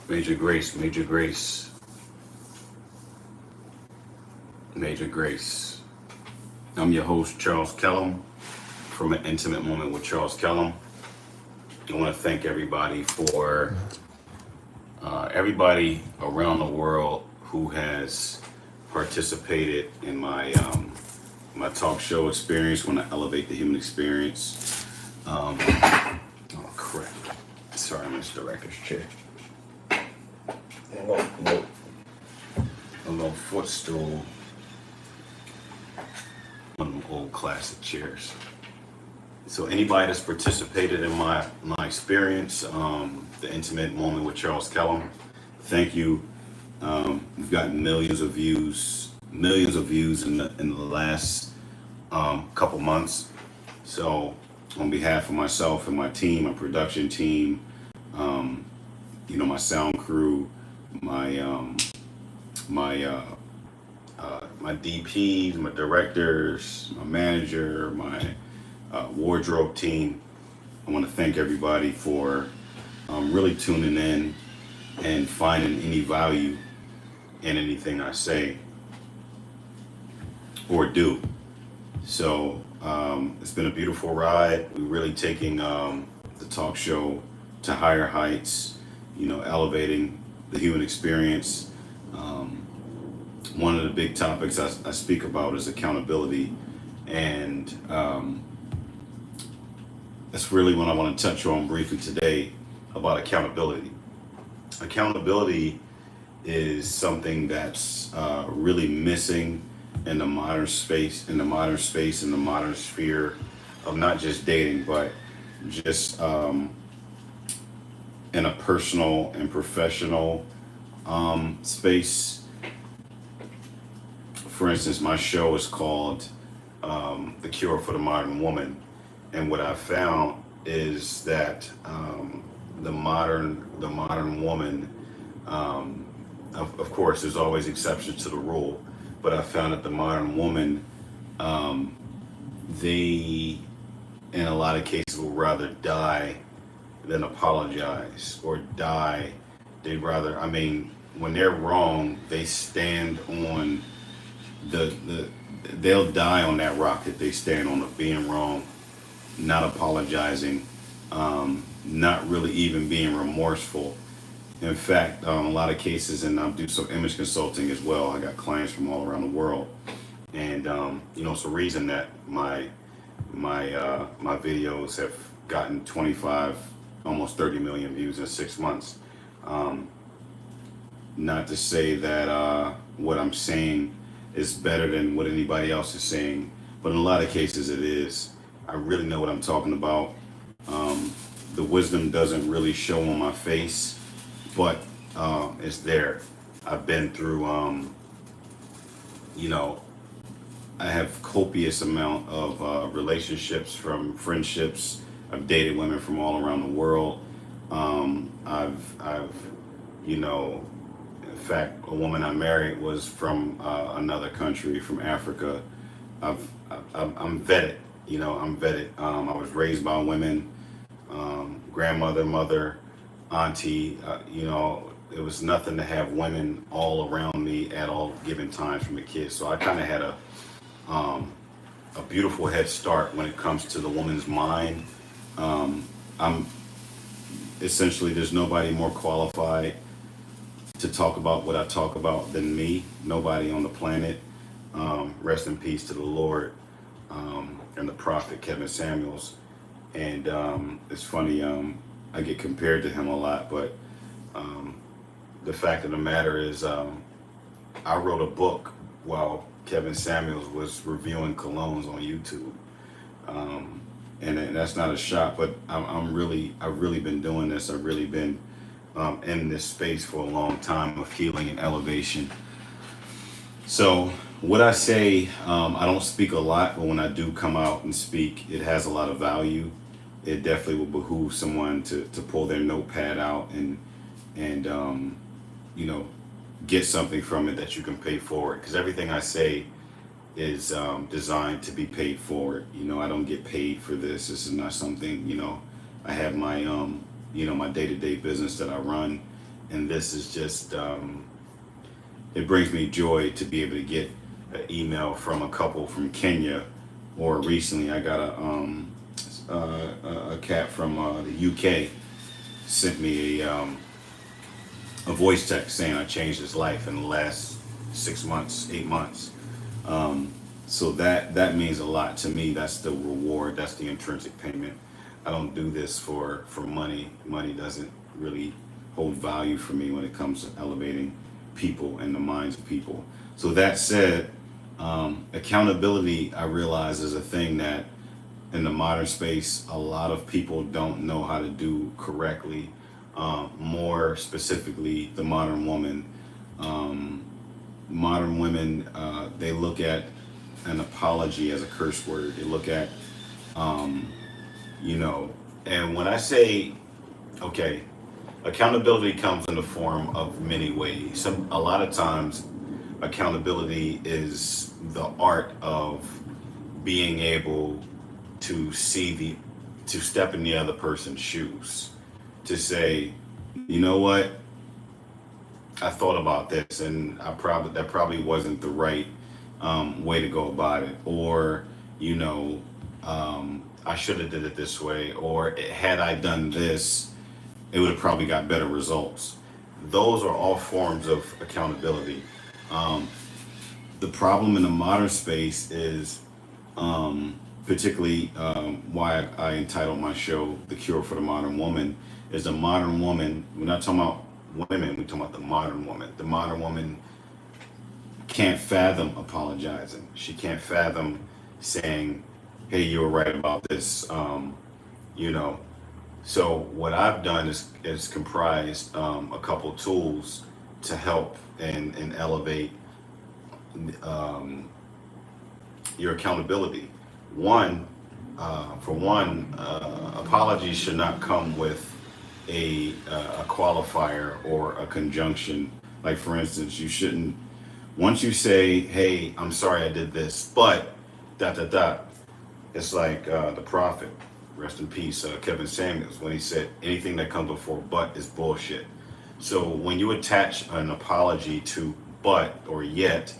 Major Grace, Major Grace, Major Grace. I'm your host, Charles Kellum, from An Intimate Moment with Charles Kellum. I want to thank everybody for everybody around the world who has participated in my talk show experience when I elevate the human experience. Oh crap! Sorry, Mr. Director's chair. A little footstool. One of them old classic chairs. So anybody that's participated in my experience, the intimate moment with Charles Kellum, thank you. We've gotten millions of views in the last couple months. So on behalf of myself and my team, my production team, my sound crew, my DPs, my directors, my manager, my wardrobe team. I want to thank everybody for really tuning in and finding any value in anything I say or do. So it's been a beautiful ride. We're really taking the talk show to higher heights, elevating the human experience. One of the big topics I speak about is accountability, and that's really what I want to touch on briefly today about accountability. Accountability is something that's really missing in the modern space, in the modern sphere of not just dating, but just in a personal and professional space. For instance, my show is called The Cure for the Modern Woman. And what I found is that the modern woman, of course, there's always exceptions to the rule, but I found that the modern woman, they, in a lot of cases, will rather die than apologize or die. They'd rather, when they're wrong, they stand on they'll die on that rock that they stand on of being wrong, not apologizing, not really even being remorseful. In fact, a lot of cases, and I do some image consulting as well. I got clients from all around the world, and it's a reason that my videos have gotten 25, almost 30 million views in 6 months. Not to say that what I'm saying is better than what anybody else is saying, but in a lot of cases it is. I really know what I'm talking about. The wisdom doesn't really show on my face, but it's there. I've been through, I have copious amount of relationships, from friendships. I've dated women from all around the world. I've in fact, a woman I married was from another country, from Africa. I'm vetted, I'm vetted. I was raised by women, grandmother, mother, auntie. It was nothing to have women all around me at all given times from a kid. So I kind of had a beautiful head start when it comes to the woman's mind. I'm essentially, there's nobody more qualified to talk about what I talk about than me. Nobody on the planet. Rest in peace to the Lord and the prophet Kevin Samuels. And it's funny, I get compared to him a lot, but the fact of the matter is, I wrote a book while Kevin Samuels was reviewing colognes on YouTube. And that's not a shot, but I've really been doing this. I've really been in this space for a long time of healing and elevation. So what I say, I don't speak a lot, but when I do come out and speak, it has a lot of value. It definitely will behoove someone to pull their notepad out and get something from it that you can pay forward. Because everything I say is designed to be paid forward. I don't get paid for this. This is not something, I have my my day-to-day business that I run, and this is just it brings me joy to be able to get an email from a couple from Kenya, or recently I got a cat from the UK sent me a voice text saying I changed his life in the last 6 months, 8 months. So that means a lot to me. That's the reward. That's the intrinsic payment. I don't do this for money. Money doesn't really hold value for me when it comes to elevating people and the minds of people. So that said, accountability, I realize, is a thing that in the modern space, a lot of people don't know how to do correctly. More specifically, the modern woman. Modern women, they look at an apology as a curse word. They look at, you know, and when I say, okay, accountability comes in the form of many ways. A lot of times, accountability is the art of being able to to step in the other person's shoes, to say, you know what, I thought about this, and that probably wasn't the right way to go about it, or you know, I should have did it this way, or had I done this, it would have probably got better results. Those are all forms of accountability. The problem in the modern space is, particularly why I entitled my show "The Cure for the Modern Woman," is the modern woman. We're not talking about women. We're talking about the modern woman. The modern woman can't fathom apologizing. She can't fathom saying, "Hey, you were right about this." You know. So what I've done is comprised a couple tools to help and elevate your accountability. One, apologies should not come with a qualifier or a conjunction. Like for instance, you shouldn't. Once you say, "Hey, I'm sorry I did this, but dot dot dot," it's like the prophet, rest in peace, Kevin Samuels, when he said, "Anything that comes before but is bullshit." So when you attach an apology to but or yet,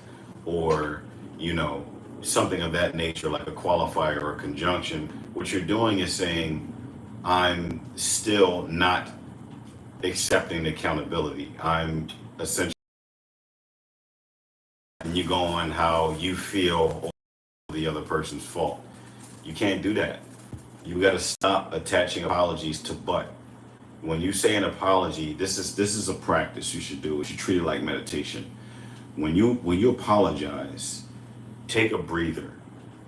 or you know, something of that nature, like a qualifier or a conjunction, what you're doing is saying, I'm still not accepting the accountability. I'm essentially, and you go on how you feel the other person's fault. You can't do that. You got to stop attaching apologies to but. When you say an apology, this is a practice you should do. You should treat it like meditation. When you apologize, take a breather.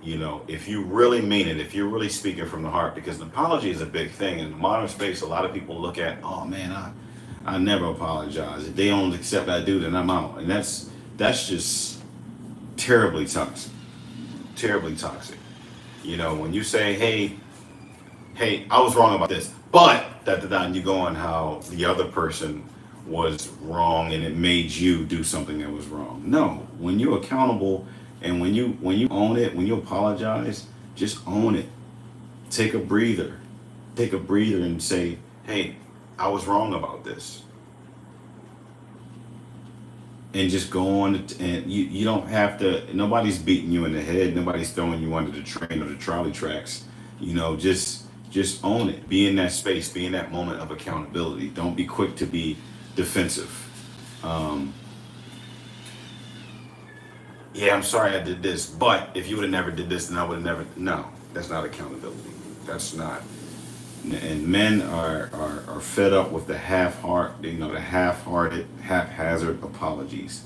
You know, if you really mean it, if you're really speaking from the heart, because an apology is a big thing in the modern space. A lot of people look at, oh man, I never apologize. If they don't accept I do, then I'm out, and that's just terribly toxic, terribly toxic. You know, when you say, hey, I was wrong about this, but and you go on how the other person was wrong and it made you do something that was wrong. No, when you're accountable and when you own it, when you apologize, just own it. Take a breather. Take a breather and say, hey, I was wrong about this. And just go on, and you don't have to, nobody's beating you in the head, nobody's throwing you under the train or the trolley tracks. You know, just own it. Be in that space, be in that moment of accountability. Don't be quick to be defensive. Yeah, I'm sorry I did this, but if you would have never did this, then I would have never. No, that's not accountability. That's not. And men are fed up with the the half-hearted, haphazard apologies.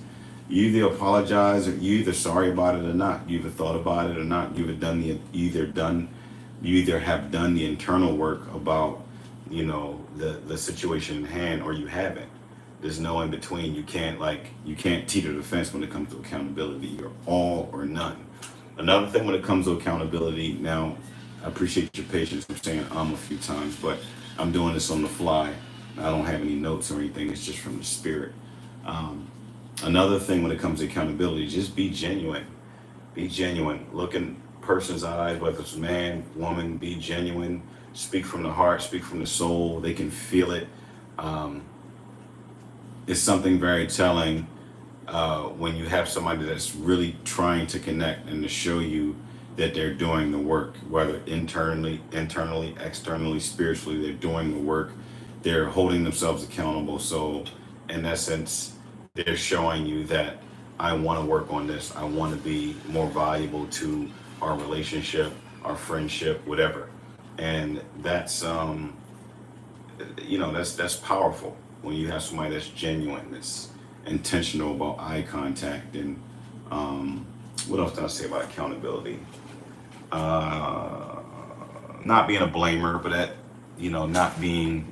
You either apologize, or you either sorry about it or not. You either thought about it or not. You either have done the internal work about, you know, the situation in hand, or you haven't. There's no in between. You can't teeter the fence when it comes to accountability. You're all or none. Another thing when it comes to accountability, now I appreciate your patience for saying a few times, but I'm doing this on the fly. I don't have any notes or anything. It's just from the spirit. Another thing when it comes to accountability, just be genuine. Be genuine. Look in person's eyes, whether it's man, woman, be genuine. Speak from the heart, speak from the soul. They can feel it. it's something very telling when you have somebody that's really trying to connect and to show you that they're doing the work, whether internally, externally, spiritually, they're doing the work. They're holding themselves accountable. So, in essence, they're showing you that I want to work on this. I want to be more valuable to our relationship, our friendship, whatever. And that's that's powerful when you have somebody that's genuine, that's intentional about eye contact. And what else did I say about accountability? uh, not being a blamer, but not being